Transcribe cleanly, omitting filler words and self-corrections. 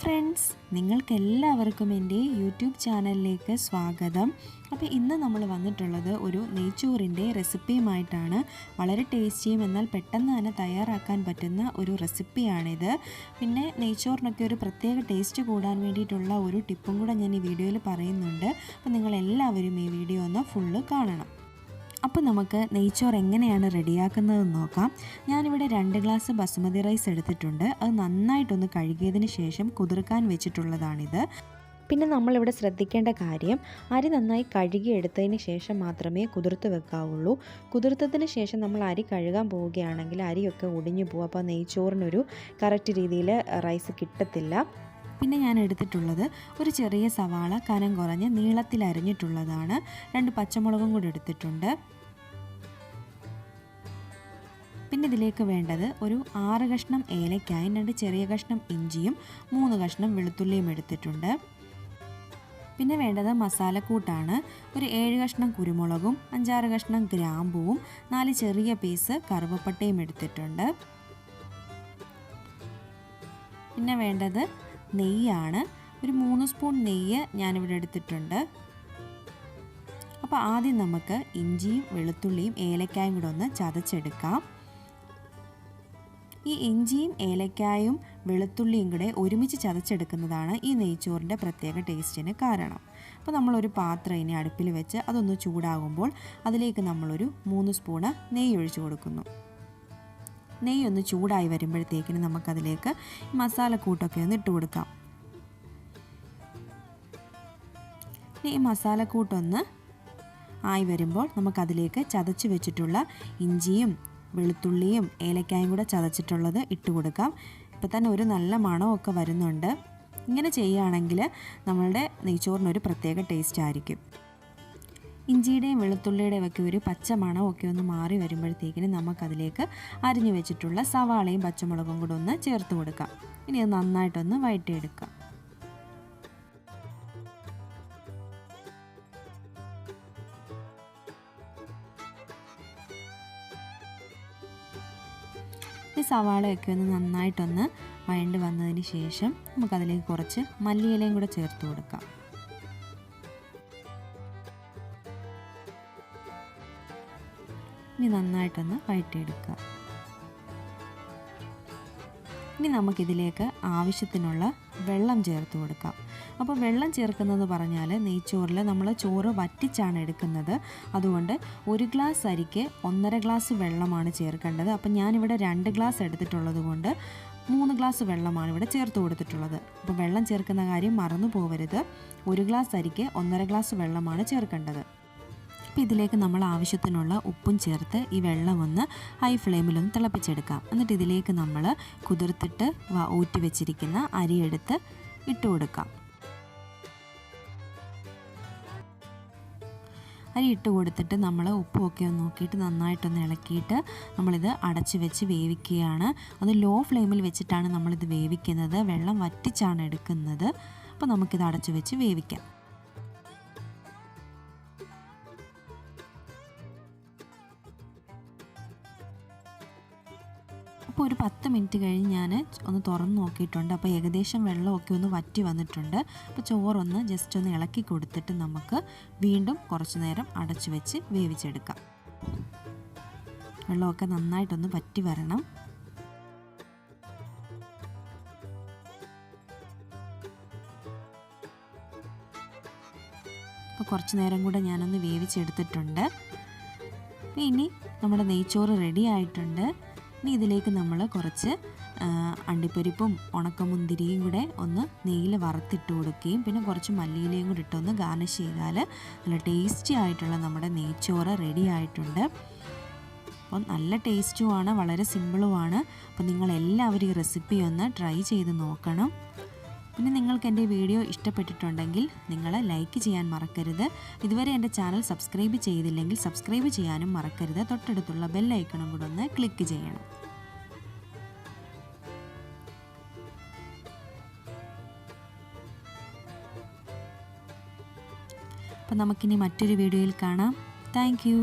Hi friends, നിങ്ങൾക്കെല്ലാവർക്കും എൻ്റെ YouTube ചാനലിലേക്ക് സ്വാഗതം. അപ്പോൾ ഇന്ന് നമ്മൾ വന്നിട്ടുള്ളത് ഒരു നെയ്ച്ചോറിൻ്റെ റെസിപ്പിയുമായിട്ടാണ്. വളരെ ടേസ്റ്റിയും എന്നാൽ പെട്ടെന്ന് തന്നെ തയ്യാറാക്കാൻ പറ്റുന്ന ഒരു റെസിപ്പിയാണിത്. പിന്നെ നെയ്ച്ചോറിനൊക്കെ ഒരു പ്രത്യേക ടേസ്റ്റ് കൂടാൻ വേണ്ടിയിട്ടുള്ള ഒരു ടിപ്പും കൂടെ ഞാൻ ഈ വീഡിയോയിൽ പറയുന്നുണ്ട്. അപ്പോൾ നിങ്ങളെല്ലാവരും ഈ വീഡിയോ ഒന്ന് ഫുള്ള് കാണണം. അപ്പോൾ നമുക്ക് നെയ്ച്ചോറ് എങ്ങനെയാണ് റെഡിയാക്കുന്നതെന്ന് നോക്കാം. ഞാനിവിടെ 2 ഗ്ലാസ് ബസുമതി റൈസ് എടുത്തിട്ടുണ്ട്. അത് നന്നായിട്ടൊന്ന് കഴുകിയതിന് ശേഷം കുതിർക്കാൻ വെച്ചിട്ടുള്ളതാണിത്. പിന്നെ നമ്മളിവിടെ ശ്രദ്ധിക്കേണ്ട കാര്യം, അരി നന്നായി കഴുകിയെടുത്തതിന് ശേഷം മാത്രമേ കുതിർത്ത് വെക്കാവുള്ളൂ. കുതിർത്തതിന് ശേഷം നമ്മൾ അരി കഴുകാൻ പോവുകയാണെങ്കിൽ അരിയൊക്കെ ഒടിഞ്ഞു പോകും. അപ്പോൾ നെയ്ച്ചോറിനൊരു കറക്റ്റ് രീതിയിൽ റൈസ് കിട്ടത്തില്ല. പിന്നെ ഞാൻ എടുത്തിട്ടുള്ളത് ഒരു ചെറിയ സവാള കനം കുറഞ്ഞ് നീളത്തിൽ അരിഞ്ഞിട്ടുള്ളതാണ്. 2 പച്ചമുളകും കൂടി എടുത്തിട്ടുണ്ട്. പിന്നെ ഇതിലേക്ക് വേണ്ടത് ഒരു 6 കഷ്ണം ഏലക്കായും 2 ചെറിയ കഷ്ണം ഇഞ്ചിയും 3 കഷ്ണം വെളുത്തുള്ളിയും എടുത്തിട്ടുണ്ട്. പിന്നെ വേണ്ടത് മസാലക്കൂട്ടാണ്. ഒരു 7 കഷ്ണം കുരുമുളകും 5-6 കഷ്ണം ഗ്രാമ്പൂവും 4 ചെറിയ പീസ് കറുവപ്പട്ടയും എടുത്തിട്ടുണ്ട്. പിന്നെ വേണ്ടത് നെയ്യാണ്. ഒരു 3 സ്പൂൺ നെയ്യ് ഞാനിവിടെ എടുത്തിട്ടുണ്ട്. അപ്പോൾ ആദ്യം നമുക്ക് ഇഞ്ചിയും വെളുത്തുള്ളിയും ഏലക്കായും കൂടെ ഒന്ന് ചതച്ചെടുക്കാം. ഈ ഇഞ്ചിയും ഏലക്കായും വെളുത്തുള്ളിയും കൂടെ ഒരുമിച്ച് ചതച്ചെടുക്കുന്നതാണ് ഈ നെയ്ച്ചോറിൻ്റെ പ്രത്യേക ടേസ്റ്റിന് കാരണം. അപ്പോൾ നമ്മളൊരു പാത്രം ഇനി അടുപ്പിൽ വെച്ച് അതൊന്ന് ചൂടാകുമ്പോൾ അതിലേക്ക് നമ്മളൊരു 3 സ്പൂണ് നെയ്യ് ഒഴിച്ചു കൊടുക്കുന്നു. നെയ്യ് ഒന്ന് ചൂടായി വരുമ്പോഴത്തേക്കിന് നമുക്കതിലേക്ക് മസാലക്കൂട്ടൊക്കെ ഒന്ന് ഇട്ട് കൊടുക്കാം. ഈ മസാലക്കൂട്ടൊന്ന് ആയി വരുമ്പോൾ നമുക്കതിലേക്ക് ചതച്ച് വെച്ചിട്ടുള്ള ഇഞ്ചിയും വെളുത്തുള്ളിയും ഏലക്കായും കൂടെ ചതച്ചിട്ടുള്ളത് ഇട്ട് കൊടുക്കാം. ഇപ്പോൾ തന്നെ ഒരു നല്ല മണമൊക്കെ വരുന്നുണ്ട്. ഇങ്ങനെ ചെയ്യുകയാണെങ്കിൽ നമ്മളുടെ നെയ്ച്ചോറിനൊരു പ്രത്യേക ടേസ്റ്റ് ആയിരിക്കും. ഇഞ്ചിയുടെയും വെളുത്തുള്ളിയുടെയും ഒക്കെ ഒരു പച്ച മണമൊക്കെ ഒന്ന് മാറി വരുമ്പോഴത്തേക്കിന് നമുക്കതിലേക്ക് അരിഞ്ഞു വെച്ചിട്ടുള്ള സവാളയും പച്ചമുളകും കൂടെ ഒന്ന് ചേർത്ത് കൊടുക്കാം. ഇനി അത് നന്നായിട്ടൊന്ന് വഴറ്റിയെടുക്കാം. ഈ സവാളയൊക്കെ ഒന്ന് നന്നായിട്ടൊന്ന് വഴണ്ട് വന്നതിന് ശേഷം നമുക്കതിലേക്ക് കുറച്ച് മല്ലിയിലയും കൂടെ ചേർത്ത് കൊടുക്കാം. ഇനി നന്നായിട്ടൊന്ന് വഴറ്റിയെടുക്കുക. ഇനി നമുക്കിതിലേക്ക് ആവശ്യത്തിനുള്ള വെള്ളം ചേർത്ത് കൊടുക്കാം. അപ്പോൾ വെള്ളം ചേർക്കുന്നതെന്ന് പറഞ്ഞാൽ നെയ്ച്ചോറിൽ നമ്മൾ ചോറ് വറ്റിച്ചാണ് എടുക്കുന്നത്. അതുകൊണ്ട് 1 ഗ്ലാസ് അരിക്ക് 1.5 ഗ്ലാസ് വെള്ളമാണ് ചേർക്കേണ്ടത്. അപ്പം ഞാനിവിടെ 2 ഗ്ലാസ് എടുത്തിട്ടുള്ളത് കൊണ്ട് 3 ഗ്ലാസ് വെള്ളമാണ് ഇവിടെ ചേർത്ത് കൊടുത്തിട്ടുള്ളത്. അപ്പോൾ വെള്ളം ചേർക്കുന്ന കാര്യം മറന്നു പോകരുത്. 1 ഗ്ലാസ് അരിക്ക് 1.5 ഗ്ലാസ് വെള്ളമാണ് ചേർക്കേണ്ടത്. അപ്പോൾ ഇതിലേക്ക് നമ്മൾ ആവശ്യത്തിനുള്ള ഉപ്പും ചേർത്ത് ഈ വെള്ളം ഒന്ന് ഹൈ ഫ്ലെയിമിലൊന്ന് തിളപ്പിച്ചെടുക്കാം. എന്നിട്ട് ഇതിലേക്ക് നമ്മൾ കുതിർത്തിട്ട് ഊറ്റി വെച്ചിരിക്കുന്ന അരിയെടുത്ത് ഇട്ട് കൊടുക്കാം. അരി ഇട്ട് കൊടുത്തിട്ട് നമ്മൾ ഉപ്പുമൊക്കെ ഒന്ന് നോക്കിയിട്ട് നന്നായിട്ടൊന്ന് ഇളക്കിയിട്ട് നമ്മളിത് അടച്ച് വെച്ച് വേവിക്കുകയാണ്. അത് ലോ ഫ്ലെയിമിൽ വെച്ചിട്ടാണ് നമ്മളിത് വേവിക്കുന്നത്. വെള്ളം വറ്റിച്ചാണ് എടുക്കുന്നത്. അപ്പോൾ നമുക്കിത് അടച്ച് വെച്ച് വേവിക്കാം. അപ്പോൾ ഒരു 10 മിനിറ്റ് കഴിഞ്ഞ് ഞാൻ ഒന്ന് തുറന്ന് നോക്കിയിട്ടുണ്ട്. അപ്പോൾ ഏകദേശം വെള്ളമൊക്കെ ഒന്ന് വറ്റി വന്നിട്ടുണ്ട്. അപ്പോൾ ചോറൊന്ന് ജസ്റ്റ് ഒന്ന് ഇളക്കി കൊടുത്തിട്ട് നമുക്ക് വീണ്ടും കുറച്ച് നേരം അടച്ചു വെച്ച് വേവിച്ചെടുക്കാം. വെള്ളമൊക്കെ നന്നായിട്ടൊന്ന് വറ്റി വരണം. അപ്പോൾ കുറച്ച് നേരം കൂടെ ഞാനൊന്ന് വേവിച്ചെടുത്തിട്ടുണ്ട്. ഇനി നമ്മുടെ നെയ്ച്ചോറ് റെഡി ആയിട്ടുണ്ട്. ഇനി ഇതിലേക്ക് നമ്മൾ കുറച്ച് അണ്ടിപ്പരിപ്പും ഉണക്കമുന്തിരിയും കൂടെ ഒന്ന് നെയ്യിൽ വറുത്തിട്ട് കൊടുക്കുകയും പിന്നെ കുറച്ച് മല്ലിയിലയും കൂടി ഇട്ടൊന്ന് ഗാർണിഷ് ചെയ്താൽ നല്ല ടേസ്റ്റി ആയിട്ടുള്ള നമ്മുടെ നെയ്ച്ചോറ് റെഡി ആയിട്ടുണ്ട്. അപ്പം നല്ല ടേസ്റ്റുമാണ്, വളരെ സിമ്പിളുമാണ്. അപ്പോൾ നിങ്ങളെല്ലാവരും ഈ റെസിപ്പി ഒന്ന് ട്രൈ ചെയ്ത് നോക്കണം. പിന്നെ നിങ്ങൾക്ക് എൻ്റെ വീഡിയോ ഇഷ്ടപ്പെട്ടിട്ടുണ്ടെങ്കിൽ നിങ്ങൾ ലൈക്ക് ചെയ്യാൻ മറക്കരുത്. ഇതുവരെ എൻ്റെ ചാനൽ സബ്സ്ക്രൈബ് ചെയ്തില്ലെങ്കിൽ സബ്സ്ക്രൈബ് ചെയ്യാനും മറക്കരുത്. തൊട്ടടുത്തുള്ള ബെൽ ഐക്കണും കൂടെ ഒന്ന് ക്ലിക്ക് ചെയ്യണം. അപ്പോൾ നമുക്കിനി മറ്റൊരു വീഡിയോയിൽ കാണാം. Thank you.